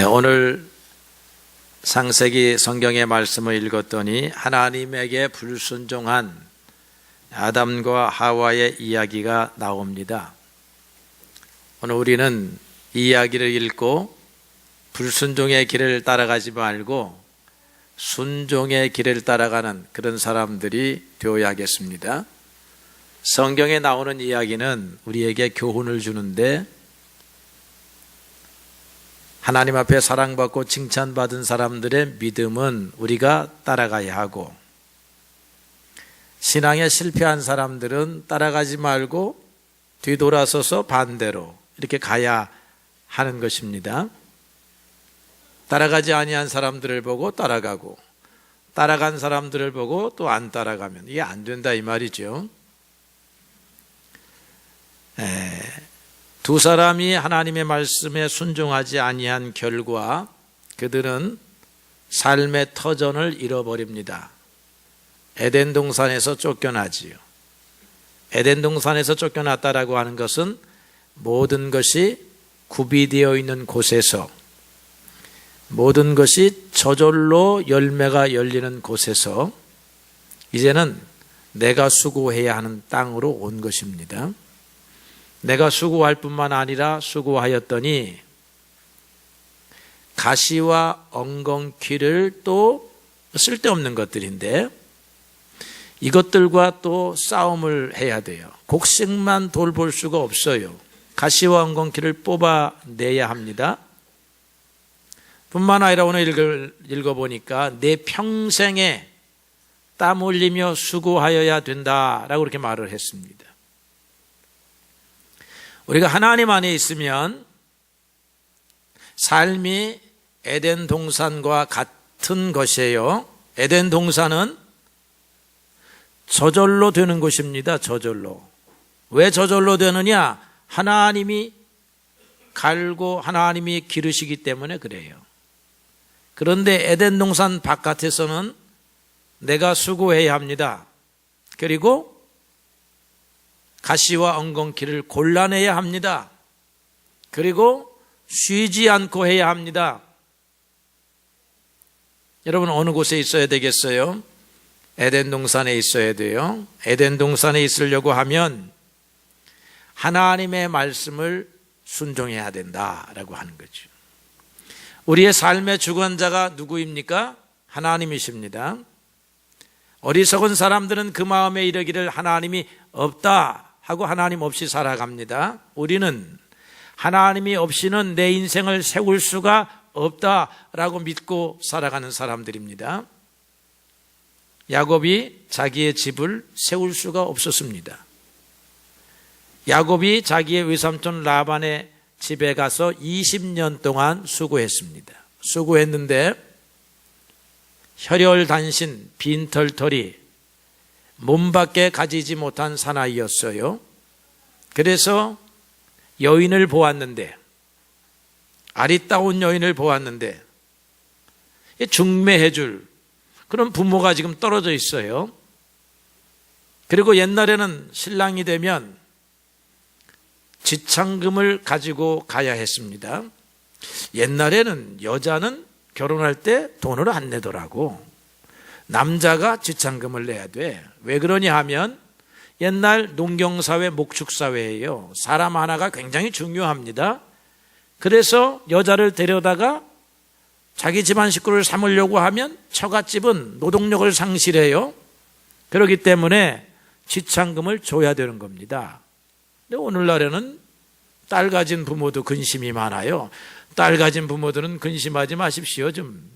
오늘 창세기 성경의 말씀을 읽었더니 하나님에게 불순종한 아담과 하와의 이야기가 나옵니다. 오늘 우리는 이 이야기를 읽고 불순종의 길을 따라가지 말고 순종의 길을 따라가는 그런 사람들이 되어야겠습니다. 성경에 나오는 이야기는 우리에게 교훈을 주는데, 하나님 앞에 사랑받고 칭찬받은 사람들의 믿음은 우리가 따라가야 하고, 신앙에 실패한 사람들은 따라가지 말고 뒤돌아서서 반대로 이렇게 가야 하는 것입니다. 따라가지 아니한 사람들을 보고 따라가고, 따라간 사람들을 보고 또 안 따라가면 이게 안 된다 이 말이죠. 두 사람이 하나님의 말씀에 순종하지 아니한 결과 그들은 삶의 터전을 잃어버립니다. 에덴 동산에서 쫓겨나지요. 에덴 동산에서 쫓겨났다라고 하는 것은 모든 것이 구비되어 있는 곳에서, 모든 것이 저절로 열매가 열리는 곳에서 이제는 내가 수고해야 하는 땅으로 온 것입니다. 내가 수고할 뿐만 아니라 수고하였더니 가시와 엉겅퀴를 또 쓸데없는 것들인데 이것들과 또 싸움을 해야 돼요. 곡식만 돌볼 수가 없어요. 가시와 엉겅퀴를 뽑아내야 합니다. 뿐만 아니라 오늘 읽어보니까 내 평생에 땀 흘리며 수고하여야 된다라고 그렇게 말을 했습니다. 우리가 하나님 안에 있으면 삶이 에덴 동산과 같은 것이에요. 에덴 동산은 저절로 되는 것입니다. 저절로. 왜 저절로 되느냐? 하나님이 갈고 하나님이 기르시기 때문에 그래요. 그런데 에덴 동산 바깥에서는 내가 수고해야 합니다. 그리고 가시와 엉겅퀴를 골라내야 합니다. 그리고 쉬지 않고 해야 합니다. 여러분 어느 곳에 있어야 되겠어요? 에덴 동산에 있어야 돼요. 에덴 동산에 있으려고 하면 하나님의 말씀을 순종해야 된다라고 하는 거죠. 우리의 삶의 주관자가 누구입니까? 하나님이십니다. 어리석은 사람들은 그 마음에 이르기를 하나님이 없다 하고 하나님 없이 살아갑니다. 우리는 하나님이 없이는 내 인생을 세울 수가 없다라고 믿고 살아가는 사람들입니다. 야곱이 자기의 집을 세울 수가 없었습니다. 야곱이 자기의 외삼촌 라반의 집에 가서 20년 동안 수고했습니다. 수고했는데 혈혈단신, 빈털털이 몸밖에 가지지 못한 사나이였어요. 그래서 여인을 보았는데, 아리따운 여인을 보았는데 중매해 줄 그런 부모가 지금 떨어져 있어요. 그리고 옛날에는 신랑이 되면 지창금을 가지고 가야 했습니다. 옛날에는 여자는 결혼할 때 돈을 안 내더라고. 남자가 지창금을 내야 돼. 왜 그러냐 하면 옛날 농경사회, 목축사회예요. 사람 하나가 굉장히 중요합니다. 그래서 여자를 데려다가 자기 집안 식구를 삼으려고 하면 처갓집은 노동력을 상실해요. 그렇기 때문에 지창금을 줘야 되는 겁니다. 근데 오늘날에는 딸 가진 부모도 근심이 많아요. 딸 가진 부모들은 근심하지 마십시오. 좀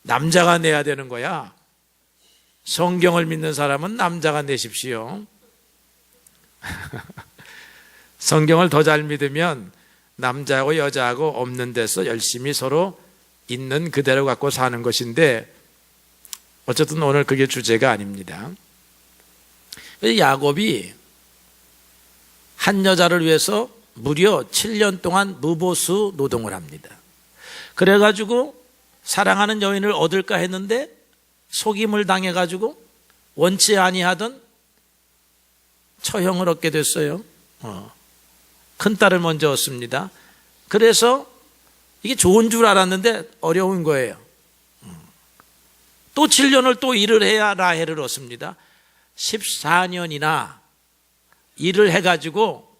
남자가 내야 되는 거야. 성경을 믿는 사람은 남자가 내십시오. 성경을 더 잘 믿으면 남자하고 여자하고 없는 데서 열심히 서로 있는 그대로 갖고 사는 것인데, 어쨌든 오늘 그게 주제가 아닙니다. 야곱이 한 여자를 위해서 무려 7년 동안 무보수 노동을 합니다. 그래가지고 사랑하는 여인을 얻을까 했는데 속임을 당해가지고 원치 아니하던 처형을 얻게 됐어요. 큰딸을 먼저 얻습니다. 그래서 이게 좋은 줄 알았는데 어려운 거예요. 또 7년을 또 일을 해야 라헬을 얻습니다. 14년이나 일을 해가지고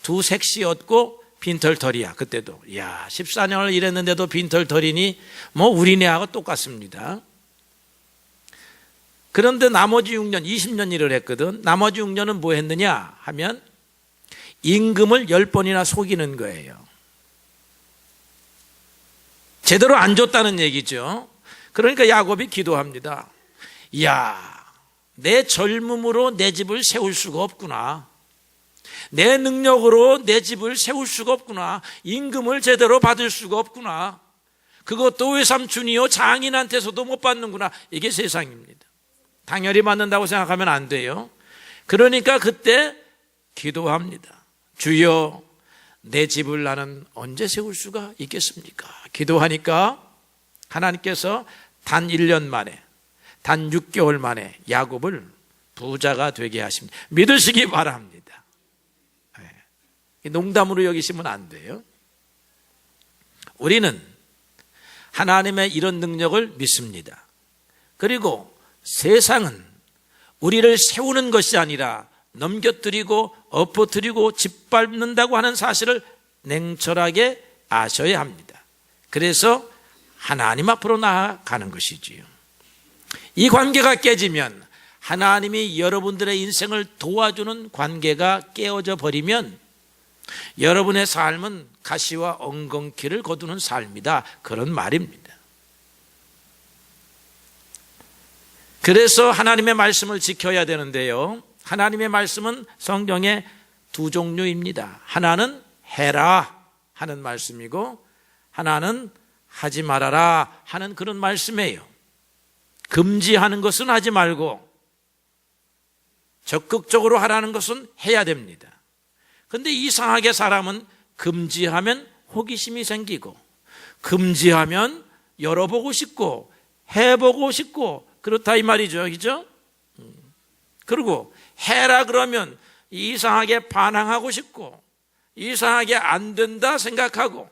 두 색시 얻고 빈털터리야. 그때도 14년을 일했는데도 빈털터리니 뭐 우리네하고 똑같습니다. 그런데 나머지 6년 20년 일을 했거든. 나머지 6년은 뭐 했느냐 하면 임금을 10번이나 속이는 거예요. 제대로 안 줬다는 얘기죠. 그러니까 야곱이 기도합니다. 내 젊음으로 내 집을 세울 수가 없구나. 내 능력으로 내 집을 세울 수가 없구나. 임금을 제대로 받을 수가 없구나. 그것도 외삼촌이요 장인한테서도 못 받는구나. 이게 세상입니다. 당연히 받는다고 생각하면 안 돼요. 그러니까 그때 기도합니다. 주여, 내 집을 나는 언제 세울 수가 있겠습니까? 기도하니까 하나님께서 단 1년 만에, 단 6개월 만에 야곱을 부자가 되게 하십니다. 믿으시기 바랍니다. 농담으로 여기시면 안 돼요. 우리는 하나님의 이런 능력을 믿습니다. 그리고 세상은 우리를 세우는 것이 아니라 넘겨뜨리고 엎어뜨리고 짓밟는다고 하는 사실을 냉철하게 아셔야 합니다. 그래서 하나님 앞으로 나아가는 것이지요. 이 관계가 깨지면, 하나님이 여러분들의 인생을 도와주는 관계가 깨어져 버리면 여러분의 삶은 가시와 엉겅퀴를 거두는 삶이다, 그런 말입니다. 그래서 하나님의 말씀을 지켜야 되는데요, 하나님의 말씀은 성경에 두 종류입니다. 하나는 해라 하는 말씀이고, 하나는 하지 말아라 하는 그런 말씀이에요. 금지하는 것은 하지 말고 적극적으로 하라는 것은 해야 됩니다. 그런데 이상하게 사람은 금지하면 호기심이 생기고, 금지하면 열어보고 싶고 해보고 싶고 그렇다 이 말이죠. 그죠? 그리고 해라 그러면 이상하게 반항하고 싶고 이상하게 안 된다 생각하고,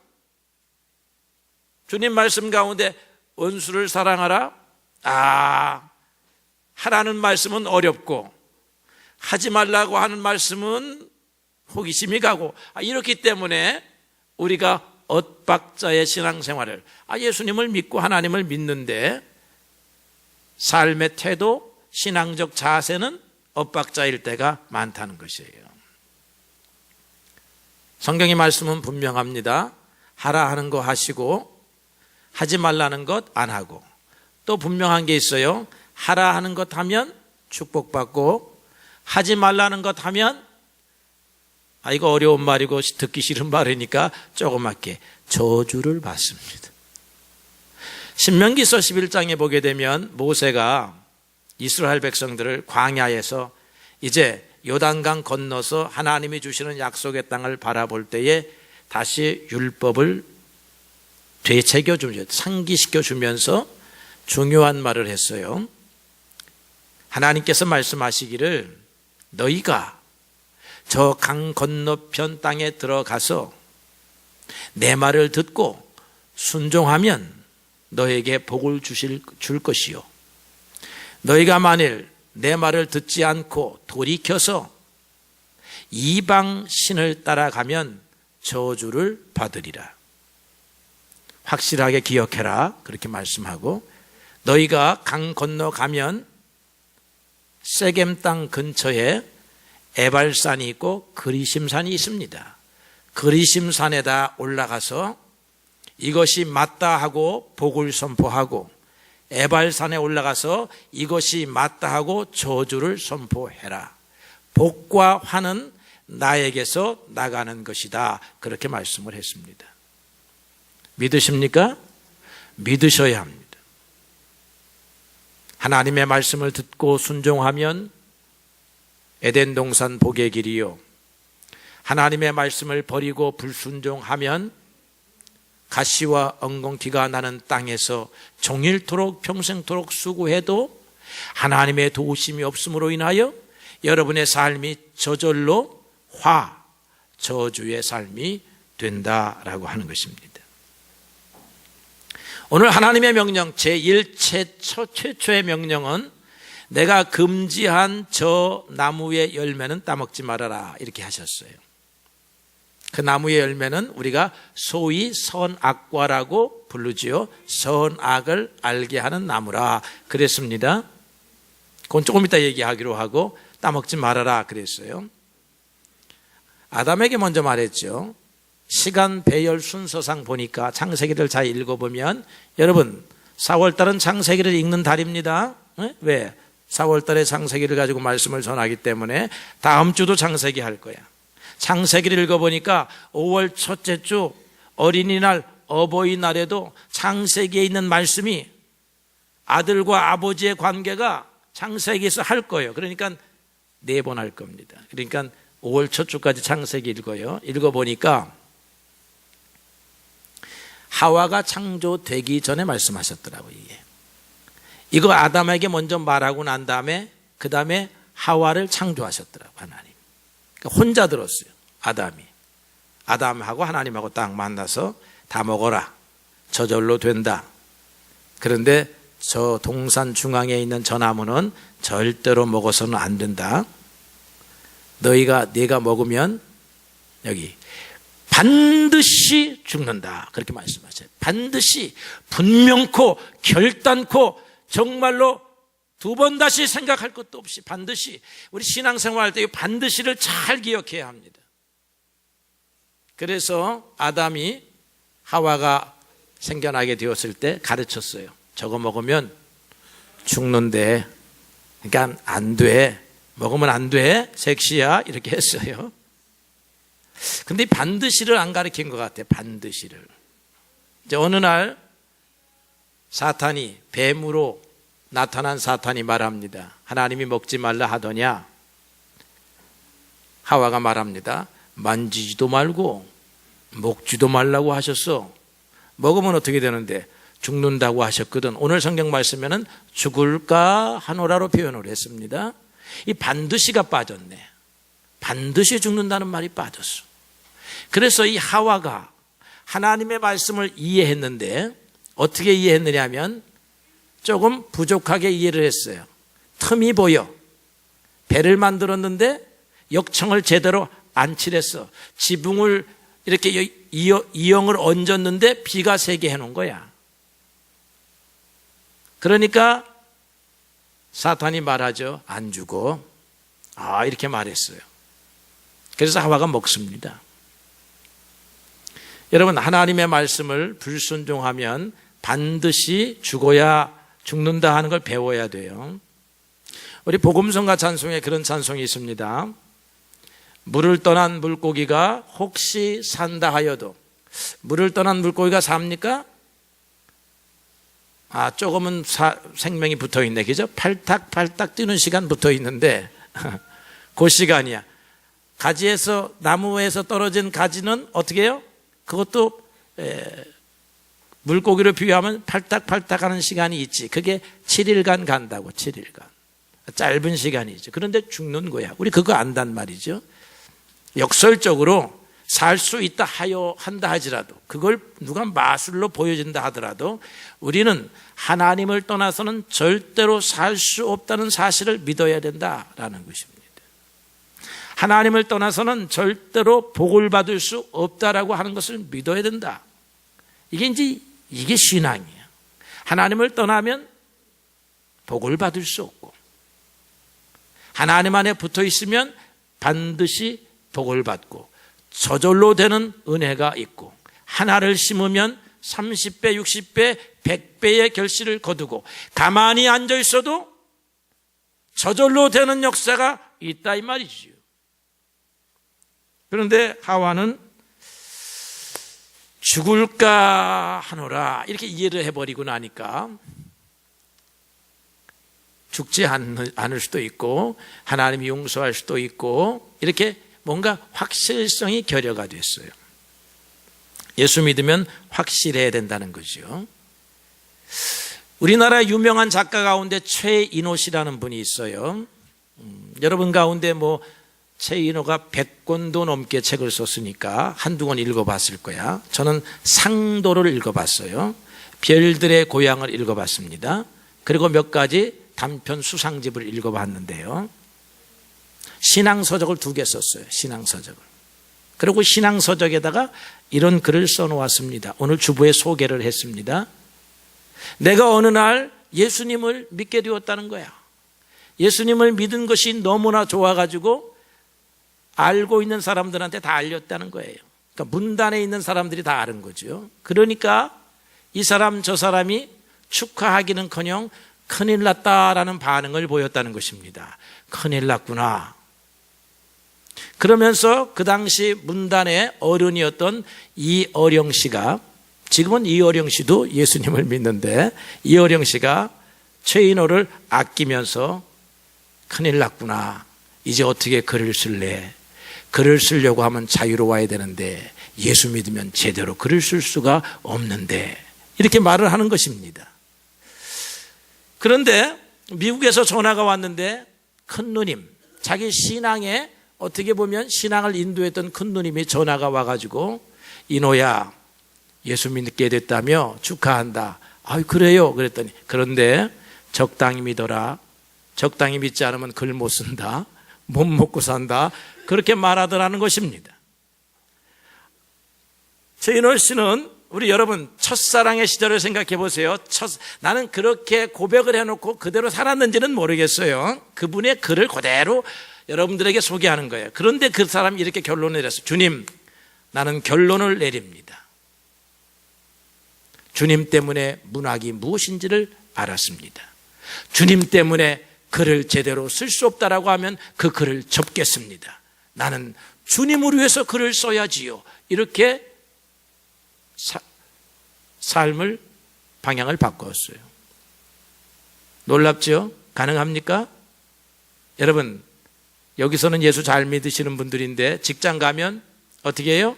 주님 말씀 가운데 원수를 사랑하라, 하라는 말씀은 어렵고 하지 말라고 하는 말씀은 호기심이 가고, 이렇기 때문에 우리가 엇박자의 신앙생활을, 예수님을 믿고 하나님을 믿는데 삶의 태도, 신앙적 자세는 엇박자일 때가 많다는 것이에요. 성경의 말씀은 분명합니다. 하라 하는 거 하시고 하지 말라는 것 안 하고, 또 분명한 게 있어요. 하라 하는 것 하면 축복받고, 하지 말라는 것 하면, 이거 어려운 말이고 듣기 싫은 말이니까 조그맣게 저주를 받습니다. 신명기서 11장에 보게 되면 모세가 이스라엘 백성들을 광야에서 이제 요단강 건너서 하나님이 주시는 약속의 땅을 바라볼 때에 다시 율법을 되새겨주면서, 상기시켜주면서 중요한 말을 했어요. 하나님께서 말씀하시기를, 너희가 저 강 건너편 땅에 들어가서 내 말을 듣고 순종하면 너에게 복을 줄 것이요, 너희가 만일 내 말을 듣지 않고 돌이켜서 이방 신을 따라가면 저주를 받으리라. 확실하게 기억해라, 그렇게 말씀하고, 너희가 강 건너가면 세겜 땅 근처에 에발산이 있고 그리심산이 있습니다. 그리심산에다 올라가서 이것이 맞다 하고 복을 선포하고, 에발산에 올라가서 이것이 맞다 하고 저주를 선포해라. 복과 화는 나에게서 나가는 것이다, 그렇게 말씀을 했습니다. 믿으십니까? 믿으셔야 합니다. 하나님의 말씀을 듣고 순종하면 에덴 동산 복의 길이요, 하나님의 말씀을 버리고 불순종하면 가시와 엉겅퀴가 나는 땅에서 종일토록 평생토록 수고해도 하나님의 도우심이 없음으로 인하여 여러분의 삶이 저절로 저주의 삶이 된다라고 하는 것입니다. 오늘 하나님의 명령 제1 최초의 명령은 내가 금지한 저 나무의 열매는 따먹지 말아라 이렇게 하셨어요. 그 나무의 열매는 우리가 소위 선악과라고 부르지요. 선악을 알게 하는 나무라 그랬습니다. 그건 조금 이따 얘기하기로 하고 따먹지 말아라 그랬어요. 아담에게 먼저 말했죠. 시간 배열 순서상 보니까 창세기를 잘 읽어보면 여러분 4월달은 창세기를 읽는 달입니다. 왜? 4월달에 창세기를 가지고 말씀을 전하기 때문에 다음 주도 창세기 할 거야. 창세기를 읽어보니까 5월 첫째 주 어린이날 어버이날에도 창세기에 있는 말씀이 아들과 아버지의 관계가 창세기에서 할 거예요. 그러니까 4번 할 겁니다. 그러니까 5월 첫 주까지 창세기 읽어요. 읽어보니까 하와가 창조되기 전에 말씀하셨더라고요. 이거 아담에게 먼저 말하고 난 다음에 그 다음에 하와를 창조하셨더라고요. 하나님. 그러니까 혼자 들었어요. 아담하고 하나님하고 딱 만나서 다 먹어라. 저절로 된다. 그런데 저 동산 중앙에 있는 저 나무는 절대로 먹어서는 안 된다. 네가 먹으면 여기 반드시 죽는다. 그렇게 말씀하셔요. 반드시 분명코 결단코 정말로 두 번 다시 생각할 것도 없이 반드시 우리 신앙생활 할 때 이 반드시를 잘 기억해야 합니다. 그래서 아담이 하와가 생겨나게 되었을 때 가르쳤어요. 저거 먹으면 죽는데 그러니까 안 돼. 먹으면 안 돼. 섹시야. 이렇게 했어요. 근데 반드시를 안 가르친 것 같아요. 반드시를. 이제 어느 날 사탄이 뱀으로 나타난 사탄이 말합니다. 하나님이 먹지 말라 하더냐? 하와가 말합니다. 만지지도 말고 먹지도 말라고 하셨어. 먹으면 어떻게 되는데? 죽는다고 하셨거든. 오늘 성경 말씀에는 죽을까 하노라로 표현을 했습니다. 이 반드시가 빠졌네. 반드시 죽는다는 말이 빠졌어. 그래서 이 하와가 하나님의 말씀을 이해했는데 어떻게 이해했느냐면 조금 부족하게 이해를 했어요. 틈이 보여. 배를 만들었는데 역청을 제대로 안 칠했어. 지붕을 이렇게 이형을 얹었는데 비가 새게 해놓은 거야. 그러니까 사탄이 말하죠. 안 죽어. 이렇게 말했어요. 그래서 하와가 먹습니다. 여러분, 하나님의 말씀을 불순종하면 반드시 죽는다 하는 걸 배워야 돼요. 우리 복음성가 찬송에 그런 찬송이 있습니다. 물을 떠난 물고기가 혹시 산다 하여도. 물을 떠난 물고기가 삽니까? 조금은 생명이 붙어 있네. 그죠? 팔딱팔딱 뛰는 시간 붙어 있는데 그 시간이야. 가지에서, 나무에서 떨어진 가지는 어떻게 해요? 그것도 물고기로 비유하면 팔딱팔딱 하는 시간이 있지. 그게 7일간 간다고. 7일간. 짧은 시간이죠. 그런데 죽는 거야. 우리 그거 안단 말이죠. 역설적으로 살 수 있다 한다 하지라도, 그걸 누가 마술로 보여준다 하더라도 우리는 하나님을 떠나서는 절대로 살 수 없다는 사실을 믿어야 된다라는 것입니다. 하나님을 떠나서는 절대로 복을 받을 수 없다라고 하는 것을 믿어야 된다. 이게 신앙이에요. 하나님을 떠나면 복을 받을 수 없고, 하나님 안에 붙어 있으면 반드시 복을 받고 저절로 되는 은혜가 있고, 하나를 심으면 30배, 60배, 100배의 결실을 거두고 가만히 앉아 있어도 저절로 되는 역사가 있다 이 말이지요. 그런데 하와는 죽을까 하노라 이렇게 이해를 해버리고 나니까 죽지 않을 수도 있고 하나님이 용서할 수도 있고 이렇게 뭔가 확실성이 결여가 됐어요. 예수 믿으면 확실해야 된다는 거죠. 우리나라 유명한 작가 가운데 최인호 씨라는 분이 있어요. 여러분 가운데 최인호가 100권도 넘게 책을 썼으니까 한두 권 읽어봤을 거야. 저는 상도를 읽어봤어요. 별들의 고향을 읽어봤습니다. 그리고 몇 가지 단편 수상집을 읽어봤는데요. 신앙서적을 2개 썼어요. 신앙서적을. 그리고 신앙서적에다가 이런 글을 써놓았습니다. 오늘 주보에 소개를 했습니다. 내가 어느 날 예수님을 믿게 되었다는 거야. 예수님을 믿은 것이 너무나 좋아가지고 알고 있는 사람들한테 다 알렸다는 거예요. 그러니까 문단에 있는 사람들이 다 아는 거죠. 그러니까 이 사람 저 사람이 축하하기는커녕 큰일 났다라는 반응을 보였다는 것입니다. 큰일 났구나. 그러면서 그 당시 문단의 어른이었던 이어령 씨가, 지금은 이어령 씨도 예수님을 믿는데 이어령 씨가 최인호를 아끼면서 큰일 났구나. 이제 어떻게 글을 쓸래? 글을 쓰려고 하면 자유로워야 되는데 예수 믿으면 제대로 글을 쓸 수가 없는데, 이렇게 말을 하는 것입니다. 그런데 미국에서 전화가 왔는데 큰 누님, 자기 신앙에 어떻게 보면 신앙을 인도했던 큰 누님이 전화가 와가지고 인호야 예수 믿게 됐다며 축하한다. 아유 그래요. 그랬더니 그런데 적당히 믿어라. 적당히 믿지 않으면 글 못 쓴다. 못 먹고 산다. 그렇게 말하더라는 것입니다. 최인호 씨는 우리 여러분 첫사랑의 시절을 생각해 보세요. 나는 그렇게 고백을 해놓고 그대로 살았는지는 모르겠어요. 그분의 글을 그대로 여러분들에게 소개하는 거예요. 그런데 그 사람이 이렇게 결론을 내렸어요. 주님, 나는 결론을 내립니다. 주님 때문에 문학이 무엇인지를 알았습니다. 주님 때문에 글을 제대로 쓸 수 없다라고 하면 그 글을 접겠습니다. 나는 주님을 위해서 글을 써야지요. 이렇게 삶을 방향을 바꿨어요. 놀랍죠? 가능합니까? 여러분 여기서는 예수 잘 믿으시는 분들인데 직장 가면 어떻게 해요?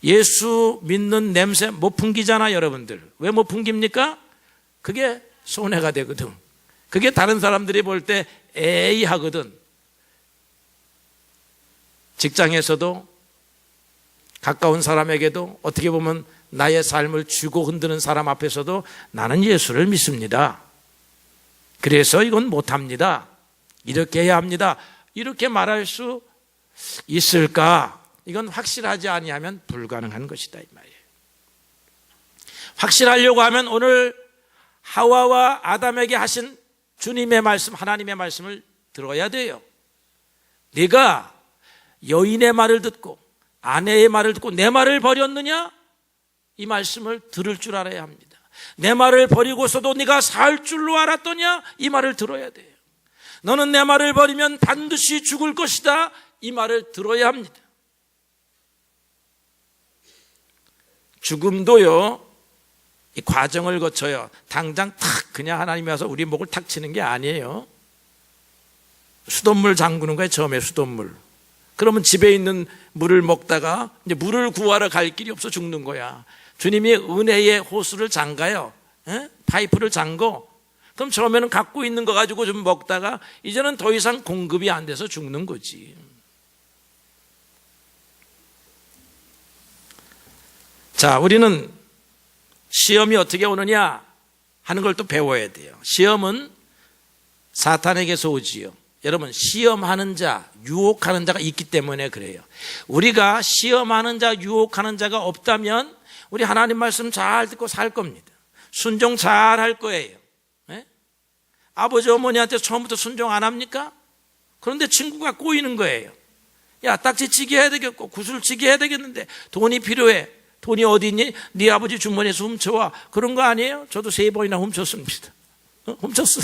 예수 믿는 냄새 못 풍기잖아. 여러분들 왜 못 풍깁니까? 그게 손해가 되거든. 그게 다른 사람들이 볼 때 에이 하거든. 직장에서도 가까운 사람에게도 어떻게 보면 나의 삶을 쥐고 흔드는 사람 앞에서도 나는 예수를 믿습니다. 그래서 이건 못합니다. 이렇게 해야 합니다. 이렇게 말할 수 있을까? 이건 확실하지 아니하면 불가능한 것이다 이 말이에요. 확실하려고 하면 오늘 하와와 아담에게 하신 주님의 말씀, 하나님의 말씀을 들어야 돼요. 네가 여인의 말을 듣고 아내의 말을 듣고 내 말을 버렸느냐? 이 말씀을 들을 줄 알아야 합니다. 내 말을 버리고서도 네가 살 줄로 알았더냐? 이 말을 들어야 돼요. 너는 내 말을 버리면 반드시 죽을 것이다. 이 말을 들어야 합니다. 죽음도요, 이 과정을 거쳐요. 당장 탁 그냥 하나님이 와서 우리 목을 탁 치는 게 아니에요. 수돗물 잠그는 거예요. 처음에 수돗물. 그러면 집에 있는 물을 먹다가 이제 물을 구하러 갈 길이 없어 죽는 거야. 주님이 은혜의 호수를 잠가요. 파이프를 잠궈. 그럼 처음에는 갖고 있는 거 가지고 좀 먹다가 이제는 더 이상 공급이 안 돼서 죽는 거지. 자, 우리는 시험이 어떻게 오느냐 하는 걸 또 배워야 돼요. 시험은 사탄에게서 오지요. 여러분, 시험하는 자, 유혹하는 자가 있기 때문에 그래요. 우리가 시험하는 자, 유혹하는 자가 없다면 우리 하나님 말씀 잘 듣고 살 겁니다. 순종 잘 할 거예요. 네? 아버지 어머니한테 처음부터 순종 안 합니까? 그런데 친구가 꼬이는 거예요. 야, 딱지치기 해야 되겠고 구슬치기 해야 되겠는데 돈이 필요해. 돈이 어디 있니? 네 아버지 주머니에서 훔쳐와. 그런 거 아니에요? 저도 3번이나 훔쳤습니다. 훔쳤어.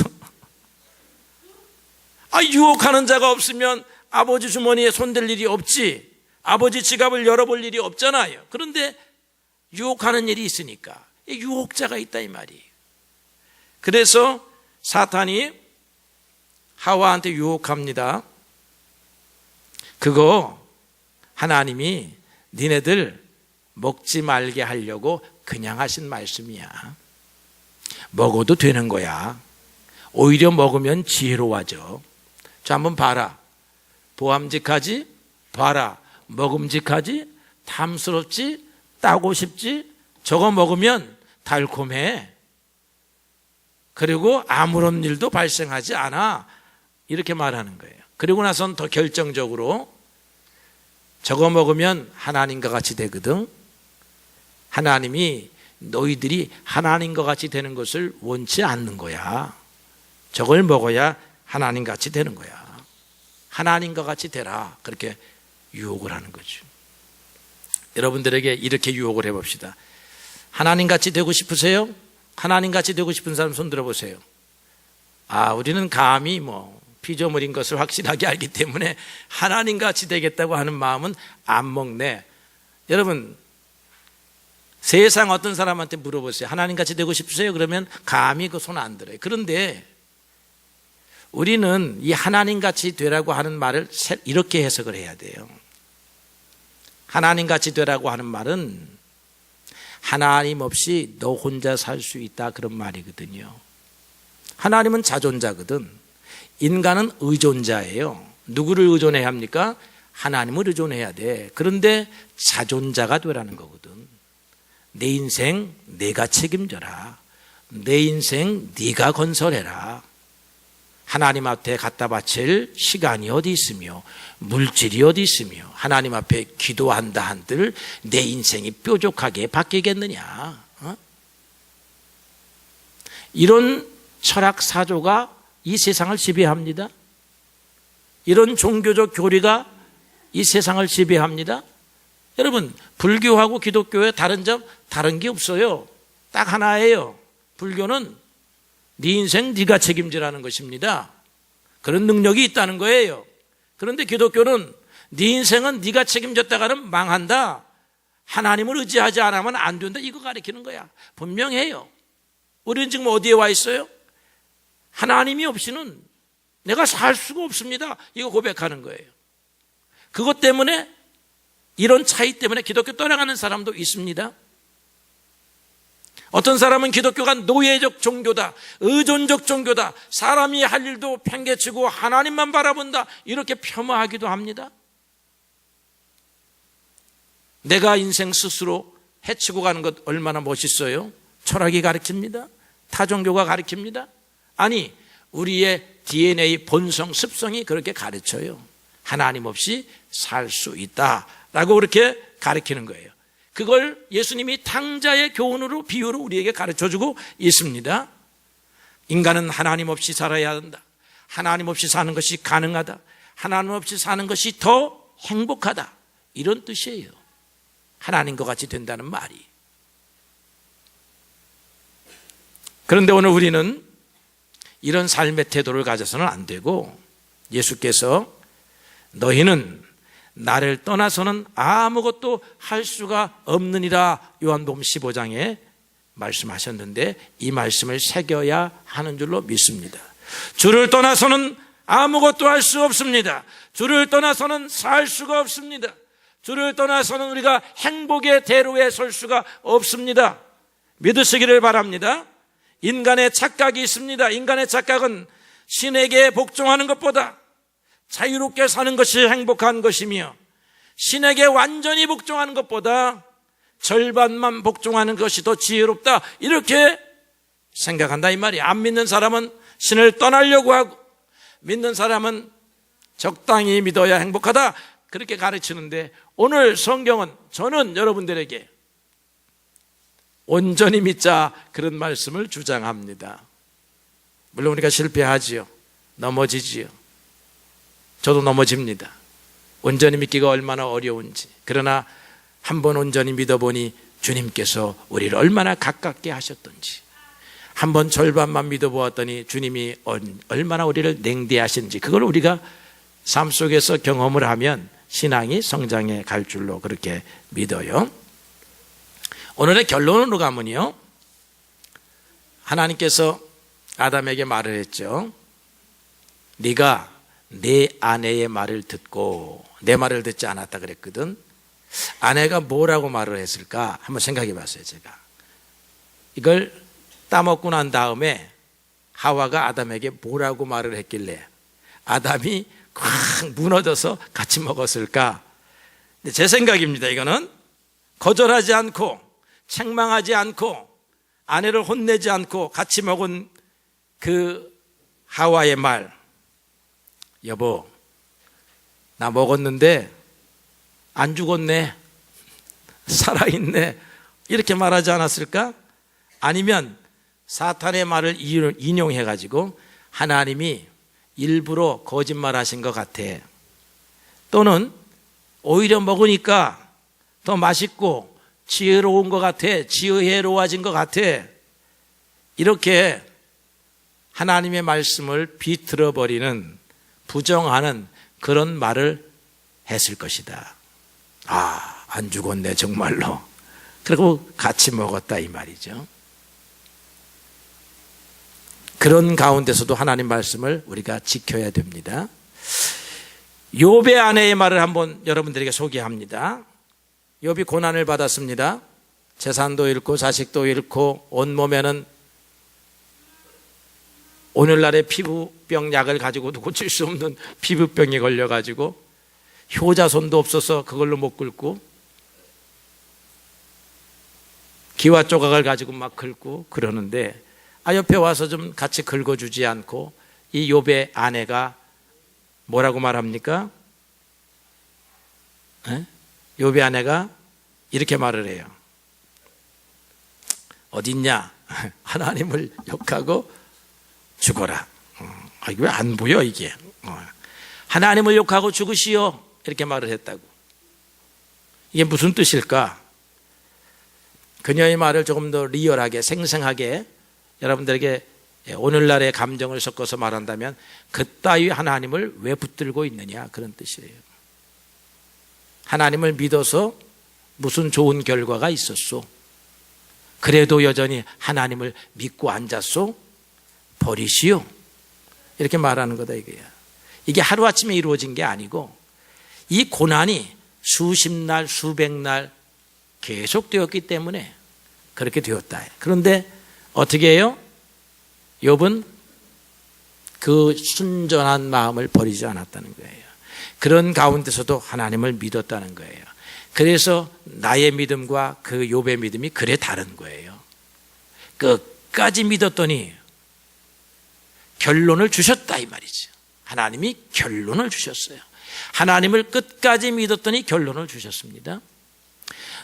유혹하는 자가 없으면 아버지 주머니에 손댈 일이 없지. 아버지 지갑을 열어볼 일이 없잖아요. 그런데 유혹하는 일이 있으니까 유혹자가 있다 이 말이에요. 그래서 사탄이 하와한테 유혹합니다. 그거 하나님이 니네들 먹지 말게 하려고 그냥 하신 말씀이야. 먹어도 되는 거야. 오히려 먹으면 지혜로워져. 자, 한번 봐라. 보암직하지? 봐라. 먹음직하지? 탐스럽지? 따고 싶지? 저거 먹으면 달콤해. 그리고 아무런 일도 발생하지 않아. 이렇게 말하는 거예요. 그리고 나선 더 결정적으로 저거 먹으면 하나님과 같이 되거든. 하나님이 너희들이 하나님과 같이 되는 것을 원치 않는 거야. 저걸 먹어야 하나님 같이 되는 거야. 하나님과 같이 되라. 그렇게 유혹을 하는 거죠. 여러분들에게 이렇게 유혹을 해봅시다. 하나님 같이 되고 싶으세요? 하나님 같이 되고 싶은 사람 손 들어보세요. 우리는 감히 피조물인 것을 확실하게 알기 때문에 하나님 같이 되겠다고 하는 마음은 안 먹네. 여러분, 세상 어떤 사람한테 물어보세요. 하나님 같이 되고 싶으세요? 그러면 감히 그 손 안 들어요. 그런데 우리는 이 하나님 같이 되라고 하는 말을 이렇게 해석을 해야 돼요. 하나님 같이 되라고 하는 말은 하나님 없이 너 혼자 살 수 있다, 그런 말이거든요. 하나님은 자존자거든. 인간은 의존자예요. 누구를 의존해야 합니까? 하나님을 의존해야 돼. 그런데 자존자가 되라는 거거든. 내 인생 내가 책임져라. 내 인생 네가 건설해라. 하나님 앞에 갖다 바칠 시간이 어디 있으며 물질이 어디 있으며 하나님 앞에 기도한다 한들 내 인생이 뾰족하게 바뀌겠느냐. 이런 철학 사조가 이 세상을 지배합니다. 이런 종교적 교리가 이 세상을 지배합니다. 여러분, 불교하고 기독교의 다른 점, 다른 게 없어요. 딱 하나예요. 불교는 네 인생 네가 책임지라는 것입니다. 그런 능력이 있다는 거예요. 그런데 기독교는 네 인생은 네가 책임졌다가는 망한다. 하나님을 의지하지 않으면 안 된다. 이거 가르치는 거야. 분명해요. 우리는 지금 어디에 와 있어요? 하나님이 없이는 내가 살 수가 없습니다. 이거 고백하는 거예요. 그것 때문에, 이런 차이 때문에 기독교 떠나가는 사람도 있습니다. 어떤 사람은 기독교가 노예적 종교다, 의존적 종교다, 사람이 할 일도 팽개치고 하나님만 바라본다, 이렇게 폄하하기도 합니다. 내가 인생 스스로 해치고 가는 것 얼마나 멋있어요? 철학이 가르칩니다. 타종교가 가르칩니다. 아니, 우리의 DNA 본성, 습성이 그렇게 가르쳐요. 하나님 없이 살 수 있다라고 그렇게 가르치는 거예요. 그걸 예수님이 탕자의 교훈으로, 비유로 우리에게 가르쳐주고 있습니다. 인간은 하나님 없이 살아야 한다. 하나님 없이 사는 것이 가능하다. 하나님 없이 사는 것이 더 행복하다. 이런 뜻이에요. 하나님과 같이 된다는 말이. 그런데 오늘 우리는 이런 삶의 태도를 가져서는 안 되고, 예수께서 너희는 나를 떠나서는 아무것도 할 수가 없느니라 요한복음 15장에 말씀하셨는데, 이 말씀을 새겨야 하는 줄로 믿습니다. 주를 떠나서는 아무것도 할 수 없습니다. 주를 떠나서는 살 수가 없습니다. 주를 떠나서는 우리가 행복의 대로에 설 수가 없습니다. 믿으시기를 바랍니다. 인간의 착각이 있습니다. 인간의 착각은 신에게 복종하는 것보다 자유롭게 사는 것이 행복한 것이며, 신에게 완전히 복종하는 것보다 절반만 복종하는 것이 더 지혜롭다, 이렇게 생각한다 이 말이야. 안 믿는 사람은 신을 떠나려고 하고, 믿는 사람은 적당히 믿어야 행복하다, 그렇게 가르치는데, 오늘 성경은 저는 여러분들에게 온전히 믿자, 그런 말씀을 주장합니다. 물론 우리가 실패하지요. 넘어지지요. 저도 넘어집니다. 온전히 믿기가 얼마나 어려운지. 그러나 한번 온전히 믿어보니 주님께서 우리를 얼마나 가깝게 하셨던지, 한번 절반만 믿어보았더니 주님이 얼마나 우리를 냉대하시는지, 그걸 우리가 삶 속에서 경험을 하면 신앙이 성장해 갈 줄로 그렇게 믿어요. 오늘의 결론으로 가면요, 하나님께서 아담에게 말을 했죠. 네가 내 아내의 말을 듣고 내 말을 듣지 않았다 그랬거든. 아내가 뭐라고 말을 했을까 한번 생각해 봤어요. 제가 이걸 따먹고 난 다음에 하와가 아담에게 뭐라고 말을 했길래 아담이 콱 무너져서 같이 먹었을까. 제 생각입니다. 이거는 거절하지 않고 책망하지 않고 아내를 혼내지 않고 같이 먹은 그 하와의 말, 여보, 나 먹었는데 안 죽었네, 살아있네, 이렇게 말하지 않았을까? 아니면 사탄의 말을 인용해가지고 하나님이 일부러 거짓말하신 것 같아, 또는 오히려 먹으니까 더 맛있고 지혜로운 것 같아, 지혜로워진 것 같아, 이렇게 하나님의 말씀을 비틀어버리는, 부정하는 그런 말을 했을 것이다. 아, 안 죽었네 정말로. 그리고 같이 먹었다 이 말이죠. 그런 가운데서도 하나님 말씀을 우리가 지켜야 됩니다. 욥의 아내의 말을 한번 여러분들에게 소개합니다. 욥이 고난을 받았습니다. 재산도 잃고 자식도 잃고 온몸에는 오늘날의 피부병 약을 가지고도 고칠 수 없는 피부병이 걸려가지고 효자손도 없어서 그걸로 못 긁고 기와 조각을 가지고 막 긁고 그러는데, 옆에 와서 좀 같이 긁어주지 않고 이 욥의 아내가 뭐라고 말합니까? 욥의 아내가 이렇게 말을 해요. 어딨냐? 하나님을 욕하고 죽어라. 이게 왜 안 보여 이게? 하나님을 욕하고 죽으시오, 이렇게 말을 했다고. 이게 무슨 뜻일까? 그녀의 말을 조금 더 리얼하게, 생생하게 여러분들에게 오늘날의 감정을 섞어서 말한다면, 그따위 하나님을 왜 붙들고 있느냐, 그런 뜻이에요. 하나님을 믿어서 무슨 좋은 결과가 있었소? 그래도 여전히 하나님을 믿고 앉았소? 버리시오, 이렇게 말하는 거다 이거야. 이게 하루아침에 이루어진 게 아니고 이 고난이 수십 날, 수백 날 계속되었기 때문에 그렇게 되었다. 그런데 어떻게 해요? 욥은 그 순전한 마음을 버리지 않았다는 거예요. 그런 가운데서도 하나님을 믿었다는 거예요. 그래서 나의 믿음과 그 욥의 믿음이 그래 다른 거예요. 끝까지 믿었더니 결론을 주셨다 이 말이죠. 하나님이 결론을 주셨어요. 하나님을 끝까지 믿었더니 결론을 주셨습니다.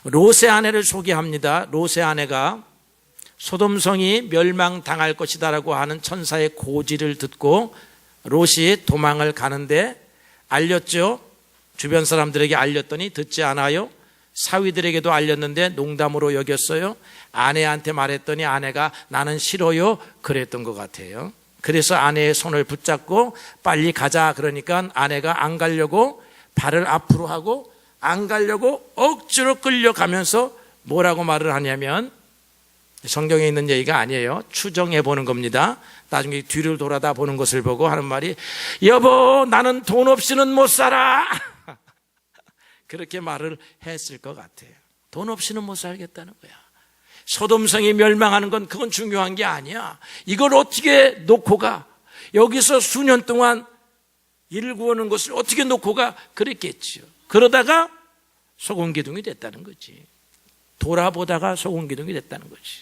롯의 아내를 소개합니다. 롯의 아내가 소돔성이 멸망당할 것이다라고 하는 천사의 고지를 듣고 롯이 도망을 가는데 알렸죠. 주변 사람들에게 알렸더니 듣지 않아요. 사위들에게도 알렸는데 농담으로 여겼어요. 아내한테 말했더니 아내가 나는 싫어요, 그랬던 것 같아요. 그래서 아내의 손을 붙잡고 빨리 가자 그러니까 아내가 안 가려고 발을 앞으로 하고 안 가려고 억지로 끌려가면서 뭐라고 말을 하냐면, 성경에 있는 얘기가 아니에요. 추정해 보는 겁니다. 나중에 뒤를 돌아다 보는 것을 보고 하는 말이, 여보 나는 돈 없이는 못 살아. 그렇게 말을 했을 것 같아요. 돈 없이는 못 살겠다는 거야. 소돔성이 멸망하는 건 그건 중요한 게 아니야. 이걸 어떻게 놓고 가? 여기서 수년 동안 일구어는 것을 어떻게 놓고 가? 그랬겠죠. 그러다가 소금기둥이 됐다는 거지. 돌아보다가 소금기둥이 됐다는 거지.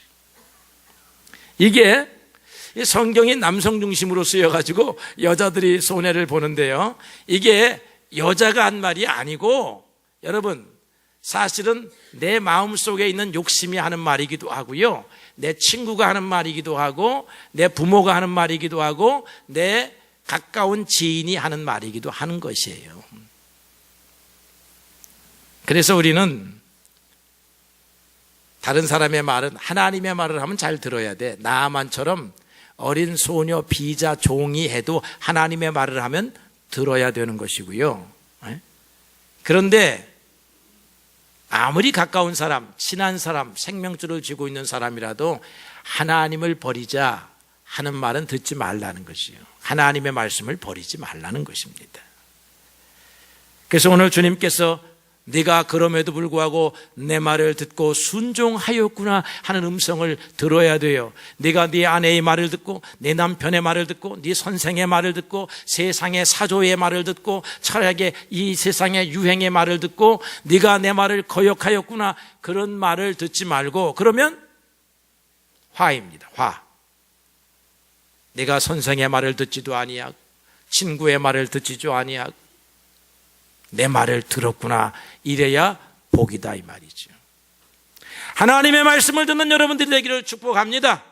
이게 성경이 남성 중심으로 쓰여가지고 여자들이 손해를 보는데요, 이게 여자가 한 말이 아니고 여러분 사실은 내 마음속에 있는 욕심이 하는 말이기도 하고요, 내 친구가 하는 말이기도 하고 내 부모가 하는 말이기도 하고 내 가까운 지인이 하는 말이기도 하는 것이에요. 그래서 우리는 다른 사람의 말은 하나님의 말을 하면 잘 들어야 돼. 나아만처럼 어린 소녀, 비자, 종이 해도 하나님의 말을 하면 들어야 되는 것이고요. 그런데 아무리 가까운 사람, 친한 사람, 생명줄을 쥐고 있는 사람이라도 하나님을 버리자 하는 말은 듣지 말라는 것이요. 하나님의 말씀을 버리지 말라는 것입니다. 그래서 오늘 주님께서 네가 그럼에도 불구하고 내 말을 듣고 순종하였구나 하는 음성을 들어야 돼요. 네가 네 아내의 말을 듣고 네 남편의 말을 듣고 네 선생의 말을 듣고 세상의 사조의 말을 듣고 차라리 이 세상의 유행의 말을 듣고 네가 내 말을 거역하였구나, 그런 말을 듣지 말고, 그러면 화입니다. 화. 내가 선생의 말을 듣지도 아니하고 친구의 말을 듣지도 아니하고 내 말을 들었구나, 이래야 복이다 이 말이죠. 하나님의 말씀을 듣는 여러분들이 되기를 축복합니다.